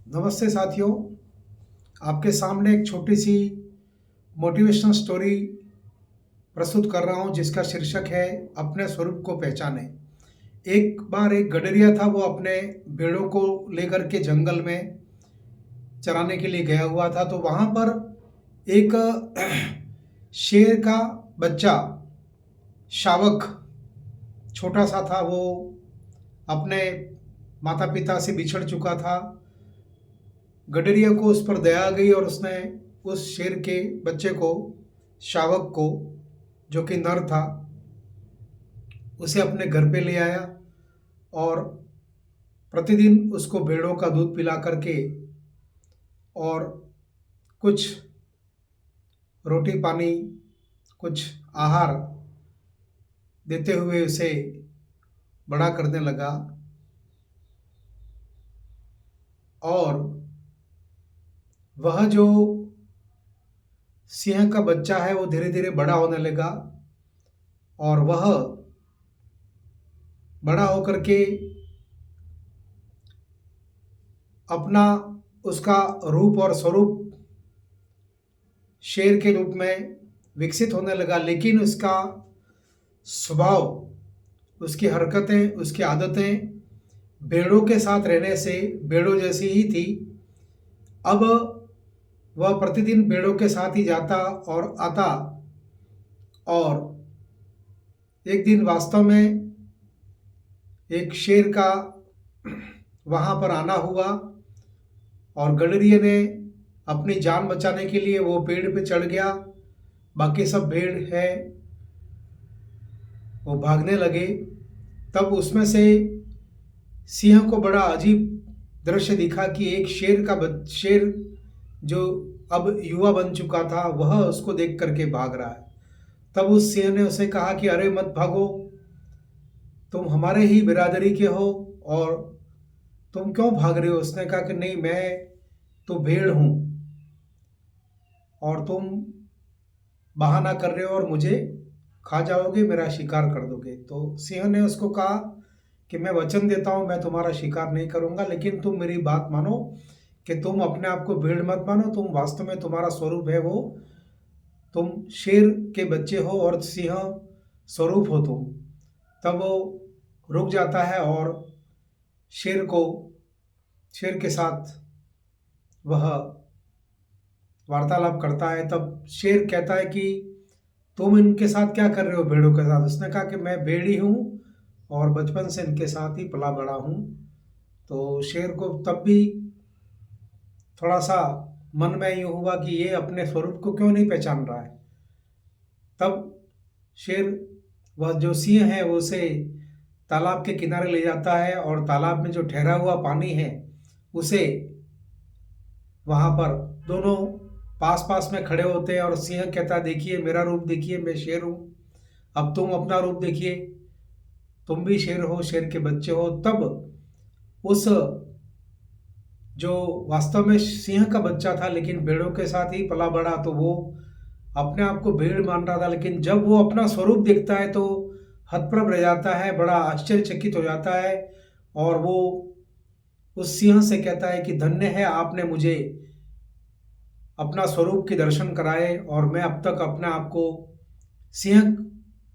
नमस्ते साथियों, आपके सामने एक छोटी सी मोटिवेशनल स्टोरी प्रस्तुत कर रहा हूँ जिसका शीर्षक है अपने स्वरूप को पहचाने। एक बार एक गडरिया था, वो अपने भेड़ों को लेकर के जंगल में चराने के लिए गया हुआ था। तो वहाँ पर एक शेर का बच्चा शावक छोटा सा था। वो अपने माता पिता से बिछड़ चुका था। गडरिया को उस पर दया आ गई और उसने उस शेर के बच्चे को, शावक को, जो कि नर था, उसे अपने घर पे ले आया और प्रतिदिन उसको भेड़ों का दूध पिला करके और कुछ रोटी पानी, कुछ आहार देते हुए उसे बड़ा करने लगा। और वह जो सिंह का बच्चा है वो धीरे धीरे बड़ा होने लगा और वह बड़ा होकर के अपना उसका रूप और स्वरूप शेर के रूप में विकसित होने लगा। लेकिन उसका स्वभाव, उसकी हरकतें, उसकी आदतें भेड़ों के साथ रहने से भेड़ों जैसी ही थी। अब वह प्रतिदिन भेड़ों के साथ ही जाता और आता और एक दिन वास्तव में एक शेर का वहाँ पर आना हुआ और गडरिये ने अपनी जान बचाने के लिए वो पेड़ पे चढ़ गया। बाकी सब भेड़ है वो भागने लगे। तब उसमें से सिंह को बड़ा अजीब दृश्य दिखा कि एक शेर जो अब युवा बन चुका था, वह उसको देख करके भाग रहा है। तब उस सिंह ने उसे कहा कि अरे मत भागो, तुम हमारे ही बिरादरी के हो और तुम क्यों भाग रहे हो। उसने कहा कि नहीं, मैं तो भेड़ हूँ और तुम बहाना कर रहे हो और मुझे खा जाओगे, मेरा शिकार कर दोगे। तो सिंह ने उसको कहा कि मैं वचन देता हूँ, मैं तुम्हारा शिकार नहीं करूँगा, लेकिन तुम मेरी बात मानो कि तुम अपने आप को भेड़ मत मानो। तुम वास्तव में तुम्हारा स्वरूप है वो, तुम शेर के बच्चे हो और सिंह स्वरूप हो तुम। तब वो रुक जाता है और शेर को शेर के साथ वह वार्तालाप करता है। तब शेर कहता है कि तुम इनके साथ क्या कर रहे हो, भेड़ों के साथ। उसने कहा कि मैं भेड़ ही हूँ और बचपन से इनके साथ ही पला बड़ा हूँ। तो शेर को तब भी थोड़ा सा मन में यूँ हुआ कि ये अपने स्वरूप को क्यों नहीं पहचान रहा है। तब शेर, वह जो सिंह है, वो उसे तालाब के किनारे ले जाता है और तालाब में जो ठहरा हुआ पानी है उसे, वहाँ पर दोनों पास पास में खड़े होते हैं और सिंह कहता है देखिए मेरा रूप देखिए, मैं शेर हूँ, अब तुम अपना रूप देखिए, तुम भी शेर हो, शेर के बच्चे हो। तब उस जो वास्तव में सिंह का बच्चा था लेकिन भेड़ों के साथ ही पला बड़ा, तो वो अपने आप को भेड़ मान रहा था। लेकिन जब वो अपना स्वरूप देखता है तो हतप्रभ रह जाता है, बड़ा आश्चर्यचकित हो जाता है और वो उस सिंह से कहता है कि धन्य है आपने मुझे अपना स्वरूप के दर्शन कराए और मैं अब तक अपने आप को सिंह,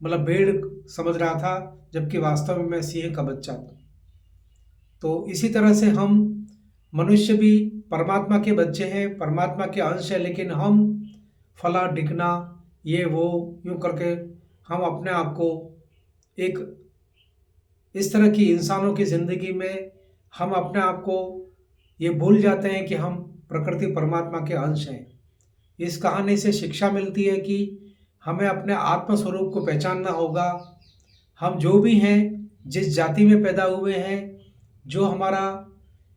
मतलब भेड़ समझ रहा था, जबकि वास्तव में मैं सिंह का बच्चा था। तो इसी तरह से हम मनुष्य भी परमात्मा के बच्चे हैं, परमात्मा के अंश है, लेकिन हम फला ढिकना ये वो यूं करके हम अपने आप को एक इस तरह की इंसानों की ज़िंदगी में हम अपने आप को ये भूल जाते हैं कि हम प्रकृति परमात्मा के अंश हैं। इस कहानी से शिक्षा मिलती है कि हमें अपने आत्म स्वरूप को पहचानना होगा। हम जो भी हैं, जिस जाति में पैदा हुए हैं, जो हमारा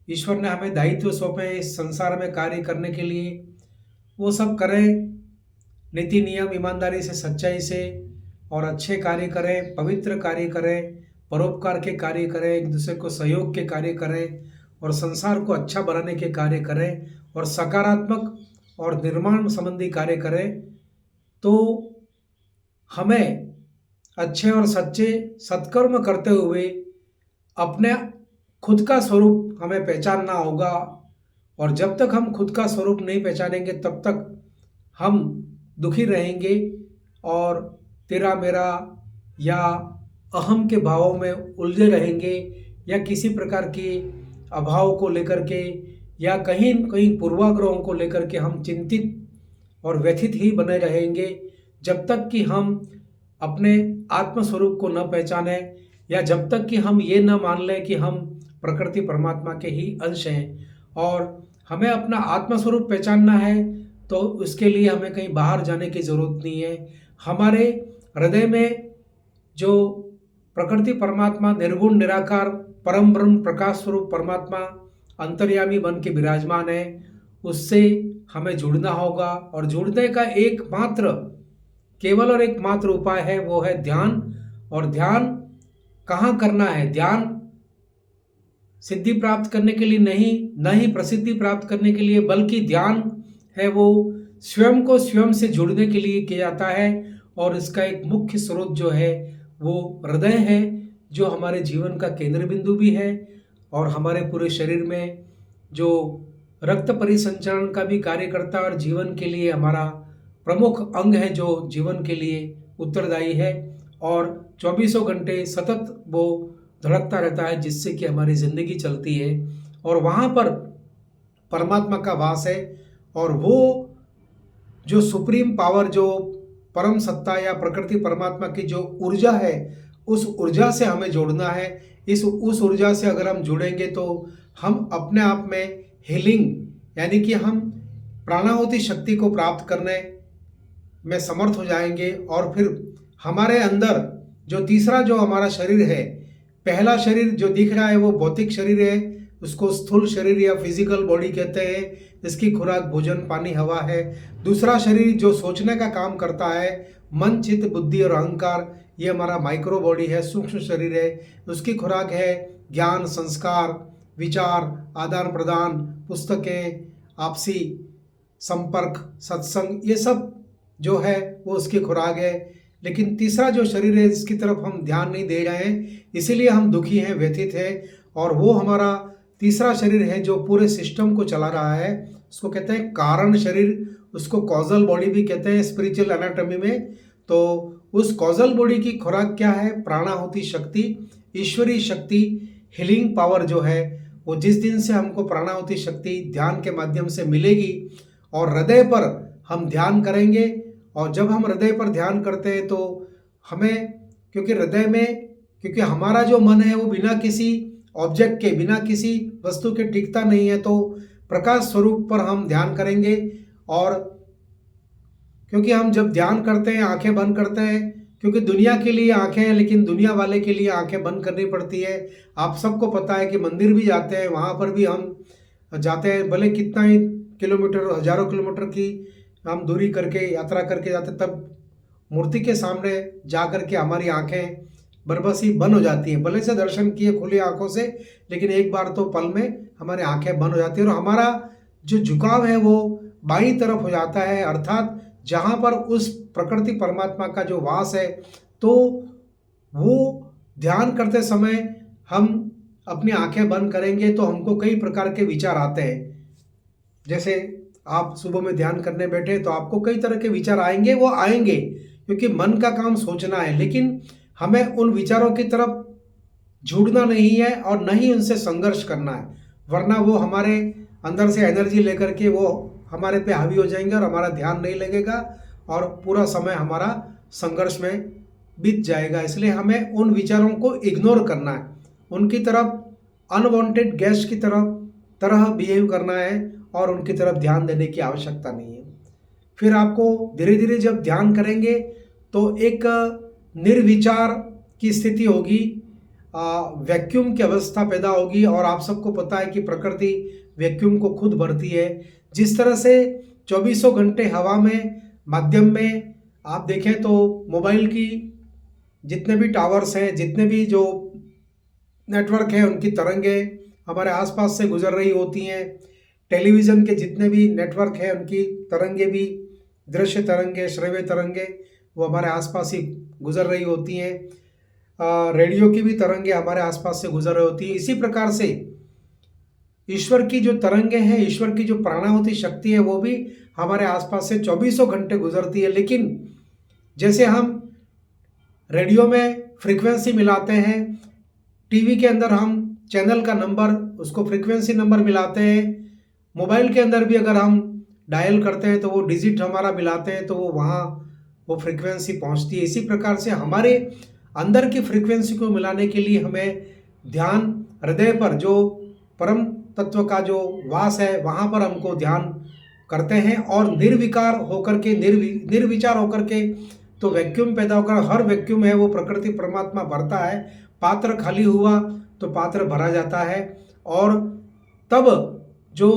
ईश्वर ने हमें दायित्व सौंपे इस संसार में कार्य करने के लिए, वो सब करें नीति नियम ईमानदारी से, सच्चाई से, और अच्छे कार्य करें, पवित्र कार्य करें, परोपकार के कार्य करें, एक दूसरे को सहयोग के कार्य करें और संसार को अच्छा बनाने के कार्य करें और सकारात्मक और निर्माण संबंधी कार्य करें। तो हमें अच्छे और सच्चे सत्कर्म करते हुए अपने खुद का स्वरूप हमें पहचानना होगा और जब तक हम खुद का स्वरूप नहीं पहचानेंगे तब तक हम दुखी रहेंगे और तेरा मेरा या अहम के भावों में उलझे रहेंगे, या किसी प्रकार के अभाव को लेकर के या कहीं न कहीं पूर्वाग्रहों को लेकर के हम चिंतित और व्यथित ही बने रहेंगे, जब तक कि हम अपने आत्म स्वरूप को न पहचाने, या जब तक कि हम ये न मान लें कि हम प्रकृति परमात्मा के ही अंश हैं। और हमें अपना आत्म स्वरूप पहचानना है तो उसके लिए हमें कहीं बाहर जाने की ज़रूरत नहीं है। हमारे हृदय में जो प्रकृति परमात्मा निर्गुण निराकार परम ब्रह्म प्रकाश स्वरूप परमात्मा अंतर्यामी बन के विराजमान है, उससे हमें जुड़ना होगा। और जुड़ने का एकमात्र, केवल और एकमात्र उपाय है, वो है ध्यान। और ध्यान कहाँ करना है? ध्यान सिद्धि प्राप्त करने के लिए नहीं, न ही प्रसिद्धि प्राप्त करने के लिए, बल्कि ध्यान है वो स्वयं को स्वयं से जुड़ने के लिए किया जाता है। और इसका एक मुख्य स्रोत जो है वो हृदय है, जो हमारे जीवन का केंद्र बिंदु भी है और हमारे पूरे शरीर में जो रक्त परिसंचरण का भी कार्य करता है और जीवन के लिए हमारा प्रमुख अंग है, जो जीवन के लिए उत्तरदायी है। और चौबीसों घंटे सतत वो धड़कता रहता है, जिससे कि हमारी ज़िंदगी चलती है और वहाँ पर परमात्मा का वास है। और वो जो सुप्रीम पावर, जो परम सत्ता या प्रकृति परमात्मा की जो ऊर्जा है, उस ऊर्जा से हमें जोड़ना है। उस ऊर्जा से अगर हम जुड़ेंगे तो हम अपने आप में हीलिंग, यानी कि हम प्राणाहुति शक्ति को प्राप्त करने में समर्थ हो जाएंगे। और फिर हमारे अंदर जो तीसरा जो हमारा शरीर है, पहला शरीर जो दिख रहा है वो भौतिक शरीर है, उसको स्थूल शरीर या फिजिकल बॉडी कहते हैं, इसकी खुराक भोजन पानी हवा है। दूसरा शरीर जो सोचने का काम करता है, मन चित्त बुद्धि और अहंकार, ये हमारा माइक्रो बॉडी है, सूक्ष्म शरीर है, उसकी खुराक है ज्ञान संस्कार विचार आदान प्रदान पुस्तकें आपसी संपर्क सत्संग, ये सब जो है वो उसकी खुराक है। लेकिन तीसरा जो शरीर है इसकी तरफ हम ध्यान नहीं दे रहे हैं, इसीलिए हम दुखी हैं व्यथित हैं। और वो हमारा तीसरा शरीर है जो पूरे सिस्टम को चला रहा है, उसको कहते हैं कारण शरीर, उसको कॉजल बॉडी भी कहते हैं स्पिरिचुअल एनाटॉमी में। तो उस कॉजल बॉडी की खुराक क्या है? प्राणाहुति शक्ति, ईश्वरीय शक्ति, हीलिंग पावर जो है वो जिस दिन से हमको प्राणाहुति शक्ति ध्यान के माध्यम से मिलेगी और हृदय पर हम ध्यान करेंगे। और जब हम हृदय पर ध्यान करते हैं तो हमें, क्योंकि हृदय में, क्योंकि हमारा जो मन है वो बिना किसी ऑब्जेक्ट के, बिना किसी वस्तु के टिकता नहीं है, तो प्रकाश स्वरूप पर हम ध्यान करेंगे। और क्योंकि हम जब ध्यान करते हैं आंखें बंद करते हैं, क्योंकि दुनिया के लिए आंखें हैं लेकिन दुनिया वाले के लिए आंखें बंद करनी पड़ती है। आप सबको पता है कि मंदिर भी जाते हैं, वहाँ पर भी हम जाते हैं, भले कितना ही किलोमीटर हजारों किलोमीटर की हम दूरी करके यात्रा करके जाते, तब मूर्ति के सामने जा कर के हमारी आंखें बरबसी बंद हो जाती हैं। भले से दर्शन किए खुली आंखों से, लेकिन एक बार तो पल में हमारी आंखें बंद हो जाती हैं और हमारा जो झुकाव है वो बाईं तरफ हो जाता है, अर्थात जहाँ पर उस प्रकृति परमात्मा का जो वास है। तो वो ध्यान करते समय हम अपनी आंखें बंद करेंगे तो हमको कई प्रकार के विचार आते हैं। जैसे आप सुबह में ध्यान करने बैठे तो आपको कई तरह के विचार आएंगे, वो आएंगे क्योंकि मन का काम सोचना है, लेकिन हमें उन विचारों की तरफ जुड़ना नहीं है और न ही उनसे संघर्ष करना है, वरना वो हमारे अंदर से एनर्जी लेकर के वो हमारे पे हावी हो जाएंगे और हमारा ध्यान नहीं लगेगा और पूरा समय हमारा संघर्ष में बीत जाएगा। इसलिए हमें उन विचारों को इग्नोर करना है, उनकी तरफ अनवांटेड गेस्ट की तरह बिहेव करना है और उनकी तरफ ध्यान देने की आवश्यकता नहीं है। फिर आपको धीरे धीरे जब ध्यान करेंगे तो एक निर्विचार की स्थिति होगी, वैक्यूम की अवस्था पैदा होगी। और आप सबको पता है कि प्रकृति वैक्यूम को खुद भरती है। जिस तरह से 24 घंटे हवा में माध्यम में आप देखें तो मोबाइल की जितने भी टावर्स हैं, जितने भी जो नेटवर्क हैं, उनकी तरंगें हमारे आसपास से गुजर रही होती हैं। टेलीविज़न के जितने भी नेटवर्क हैं उनकी तरंगें भी, दृश्य तरंगें श्रव्य तरंगें, वो हमारे आसपास ही गुजर रही होती हैं। रेडियो की भी तरंगें हमारे आसपास से गुजर रही होती हैं। इसी प्रकार से ईश्वर की जो तरंगे हैं, ईश्वर की जो प्राणाहुति शक्ति है, वो भी हमारे आसपास से चौबीसों घंटे गुजरती है। लेकिन जैसे हम रेडियो में फ्रीक्वेंसी मिलाते हैं, टीवी के अंदर हम चैनल का नंबर, उसको फ्रीक्वेंसी नंबर मिलाते हैं, मोबाइल के अंदर भी अगर हम डायल करते हैं तो वो डिजिट हमारा मिलाते हैं तो वो वहाँ वो फ्रीक्वेंसी पहुँचती है। इसी प्रकार से हमारे अंदर की फ्रीक्वेंसी को मिलाने के लिए हमें ध्यान हृदय पर, जो परम तत्व का जो वास है, वहाँ पर हमको ध्यान करते हैं और निर्विकार होकर के, निर्विचार होकर के, तो वैक्यूम पैदा होकर, हर वैक्यूम है वो प्रकृति परमात्मा भरता है। पात्र खाली हुआ तो पात्र भरा जाता है और तब जो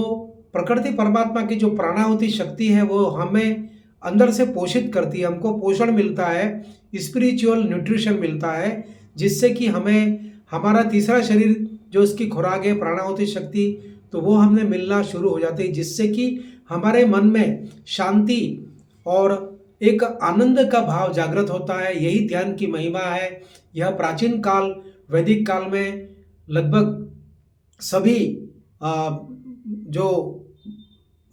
प्रकृति परमात्मा की जो प्राणाहुति शक्ति है वो हमें अंदर से पोषित करती है, हमको पोषण मिलता है, स्पिरिचुअल न्यूट्रिशन मिलता है, जिससे कि हमें हमारा तीसरा शरीर जो इसकी खुराक है प्राणाहुति शक्ति, तो वो हमें मिलना शुरू हो जाती है, जिससे कि हमारे मन में शांति और एक आनंद का भाव जागृत होता है। यही ध्यान की महिमा है। यह प्राचीन काल, वैदिक काल में लगभग सभी जो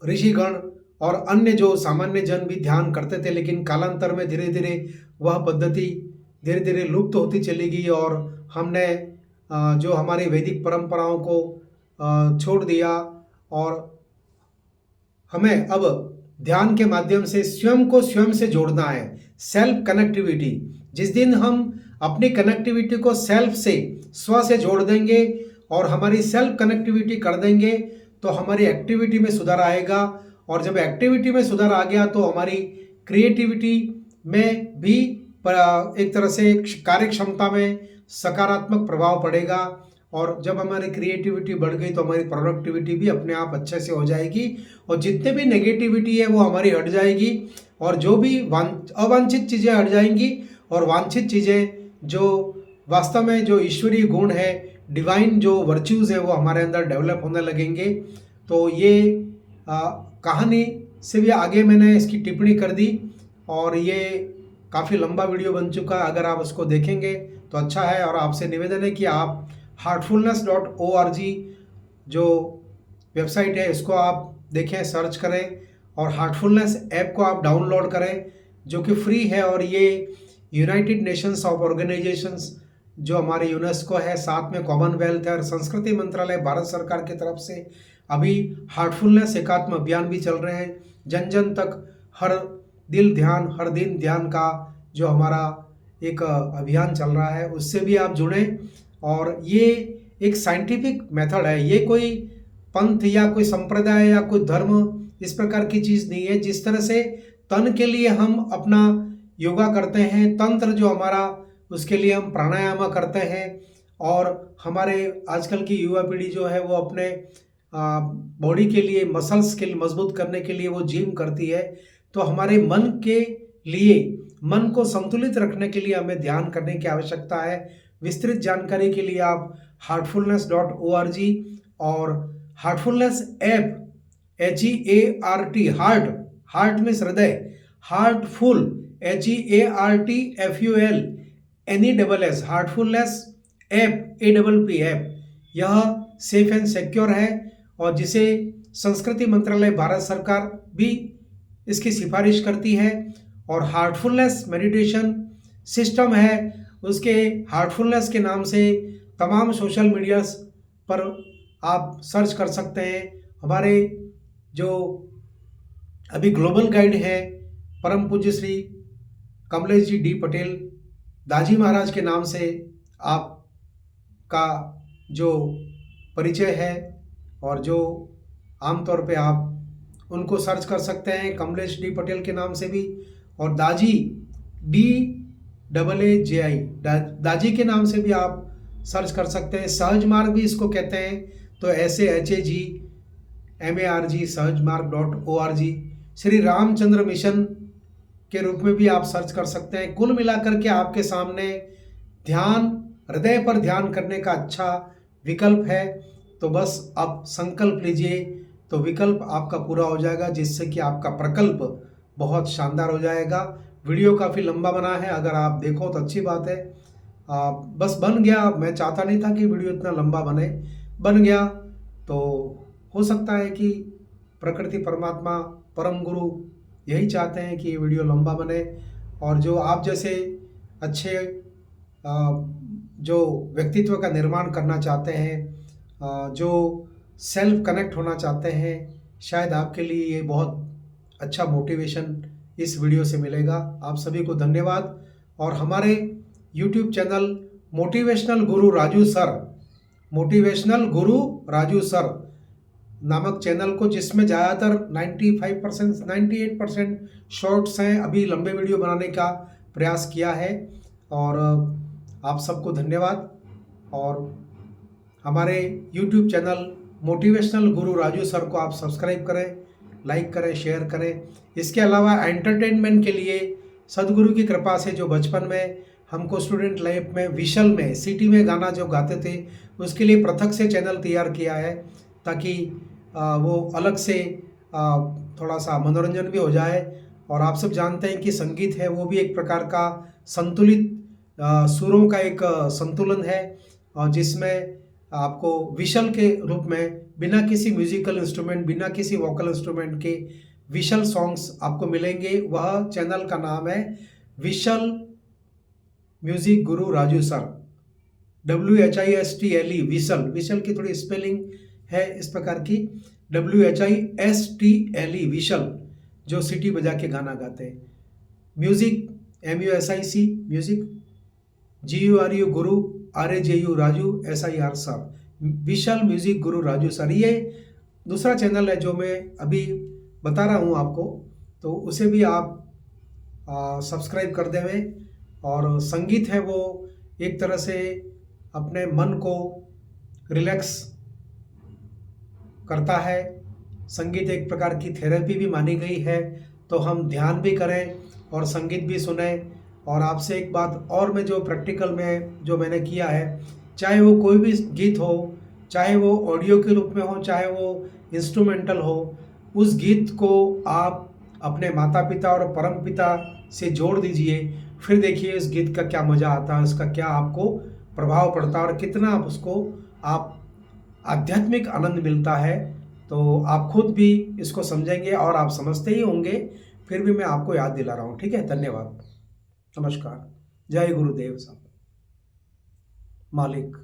ऋषिगण और अन्य जो सामान्य जन भी ध्यान करते थे, लेकिन कालांतर में धीरे धीरे वह पद्धति धीरे धीरे लुप्त होती चली गई और हमने जो हमारी वैदिक परंपराओं को छोड़ दिया और हमें अब ध्यान के माध्यम से स्वयं को स्वयं से जोड़ना है। सेल्फ कनेक्टिविटी, जिस दिन हम अपनी कनेक्टिविटी को सेल्फ से, स्व से जोड़ देंगे और हमारी सेल्फ कनेक्टिविटी कर देंगे तो हमारी एक्टिविटी में सुधार आएगा और जब एक्टिविटी में सुधार आ गया तो हमारी क्रिएटिविटी में भी एक तरह से कार्य क्षमता में सकारात्मक प्रभाव पड़ेगा और जब हमारी क्रिएटिविटी बढ़ गई तो हमारी प्रोडक्टिविटी भी अपने आप अच्छे से हो जाएगी और जितने भी नेगेटिविटी है वो हमारी हट जाएगी और जो भी अवांछित चीज़ें हट जाएंगी और वांछित चीज़ें जो वास्तव में जो ईश्वरीय गुण है, डिवाइन जो वर्च्यूज़ है वो हमारे अंदर डेवलप होने लगेंगे। तो ये कहानी से भी आगे मैंने इसकी टिप्पणी कर दी और ये काफ़ी लंबा वीडियो बन चुका है। अगर आप उसको देखेंगे तो अच्छा है और आपसे निवेदन है कि आप heartfulness.org जो वेबसाइट है इसको आप देखें, सर्च करें और हार्टफुलनेस ऐप को आप डाउनलोड करें जो कि फ्री है और ये यूनाइटेड नेशंस ऑफ ऑर्गेनाइजेशंस जो हमारे यूनेस्को है, साथ में कॉमनवेल्थ है और संस्कृति मंत्रालय भारत सरकार की तरफ से अभी हार्टफुलनेस एकात्म अभियान भी चल रहे हैं। जन जन तक हर दिन ध्यान का जो हमारा एक अभियान चल रहा है उससे भी आप जुड़ें और ये एक साइंटिफिक मेथड है। ये कोई पंथ या कोई संप्रदाय या कोई धर्म इस प्रकार की चीज़ नहीं है। जिस तरह से तन के लिए हम अपना योगा करते हैं, तंत्र जो हमारा उसके लिए हम प्राणायाम करते हैं और हमारे आजकल की युवा पीढ़ी जो है वो अपने बॉडी के लिए, मसल्स के लिए मजबूत करने के लिए वो जिम करती है। तो हमारे मन के लिए, मन को संतुलित रखने के लिए हमें ध्यान करने की आवश्यकता है। विस्तृत जानकारी के लिए आप heartfulness.org और हार्टफुलनेस ऐप HEART, हार्ट में हृदय, heartful HEARTFUL NESS, Heartfulness app APP app, यह सेफ एंड सिक्योर है और जिसे संस्कृति मंत्रालय भारत सरकार भी इसकी सिफारिश करती है और हार्टफुलनेस मेडिटेशन सिस्टम है, उसके हार्टफुलनेस के नाम से तमाम सोशल मीडियाज पर आप सर्च कर सकते हैं। हमारे जो अभी ग्लोबल गाइड है परम पूज्य श्री कमलेश जी डी पटेल दाजी महाराज के नाम से आपका जो परिचय है और जो आमतौर पे आप उनको सर्च कर सकते हैं कमलेश डी पटेल के नाम से भी और दाजी DAAJI दाजी के नाम से भी आप सर्च कर सकते हैं। सहज मार्ग भी इसको कहते हैं, तो ऐसे HAGMARG सहजमार्ग.org, श्री रामचंद्र मिशन के रूप में भी आप सर्च कर सकते हैं। कुल मिलाकर के आपके सामने ध्यान, हृदय पर ध्यान करने का अच्छा विकल्प है। तो बस आप संकल्प लीजिए तो विकल्प आपका पूरा हो जाएगा, जिससे कि आपका प्रकल्प बहुत शानदार हो जाएगा। वीडियो काफ़ी लंबा बना है, अगर आप देखो तो अच्छी बात है। बस बन गया, मैं चाहता नहीं था कि वीडियो इतना लंबा बन गया। तो हो सकता है कि प्रकृति परमात्मा परम गुरु यही चाहते हैं कि ये वीडियो लंबा बने, और जो आप जैसे अच्छे जो व्यक्तित्व का निर्माण करना चाहते हैं, जो सेल्फ कनेक्ट होना चाहते हैं, शायद आपके लिए ये बहुत अच्छा मोटिवेशन इस वीडियो से मिलेगा। आप सभी को धन्यवाद। और हमारे यूट्यूब चैनल मोटिवेशनल गुरु राजू सर नामक चैनल को, जिसमें ज़्यादातर 95% 98% शॉर्ट्स हैं, अभी लंबे वीडियो बनाने का प्रयास किया है। और आप सबको धन्यवाद। और हमारे YouTube चैनल मोटिवेशनल गुरु राजू सर को आप सब्सक्राइब करें, लाइक करें, शेयर करें। इसके अलावा एंटरटेनमेंट के लिए सदगुरु की कृपा से जो बचपन में हमको स्टूडेंट लाइफ में विशल में सिटी में गाना जो गाते थे, उसके लिए पृथक से चैनल तैयार किया है, ताकि वो अलग से थोड़ा सा मनोरंजन भी हो जाए। और आप सब जानते हैं कि संगीत है वो भी एक प्रकार का संतुलित सुरों का एक संतुलन है, और जिसमें आपको विशल के रूप में बिना किसी म्यूजिकल इंस्ट्रूमेंट, बिना किसी वोकल इंस्ट्रूमेंट के विशल सॉन्ग्स आपको मिलेंगे। वह चैनल का नाम है विशल म्यूजिक गुरु Raju sir, WHISTLE we shall. We shall की थोड़ी स्पेलिंग है इस प्रकार की, WHISTLE विशल, जो सिटी बजा के गाना गाते हैं। म्यूजिक MUSIC म्यूजिक, GURU गुरु, RAJU Raju, SIR sir, we shall music गुरु राजू सर। ये दूसरा चैनल है जो मैं अभी बता रहा हूँ आपको, तो उसे भी आप सब्सक्राइब कर देवें। और संगीत है वो एक तरह से अपने मन को रिलैक्स करता है। संगीत एक प्रकार की थेरेपी भी मानी गई है, तो हम ध्यान भी करें और संगीत भी सुने। और आपसे एक बात और, मैं जो प्रैक्टिकल में जो मैंने किया है, चाहे वो कोई भी गीत हो, चाहे वो ऑडियो के रूप में हो, चाहे वो इंस्ट्रूमेंटल हो, उस गीत को आप अपने माता पिता और परम पिता से जोड़ दीजिए। फिर देखिए इस गीत का क्या मज़ा आता है, उसका क्या आपको प्रभाव पड़ता है, और कितना आप उसको आप आध्यात्मिक आनंद मिलता है। तो आप खुद भी इसको समझेंगे, और आप समझते ही होंगे, फिर भी मैं आपको याद दिला रहा हूँ। ठीक है, धन्यवाद, नमस्कार, जय गुरुदेव साहब, मालिक।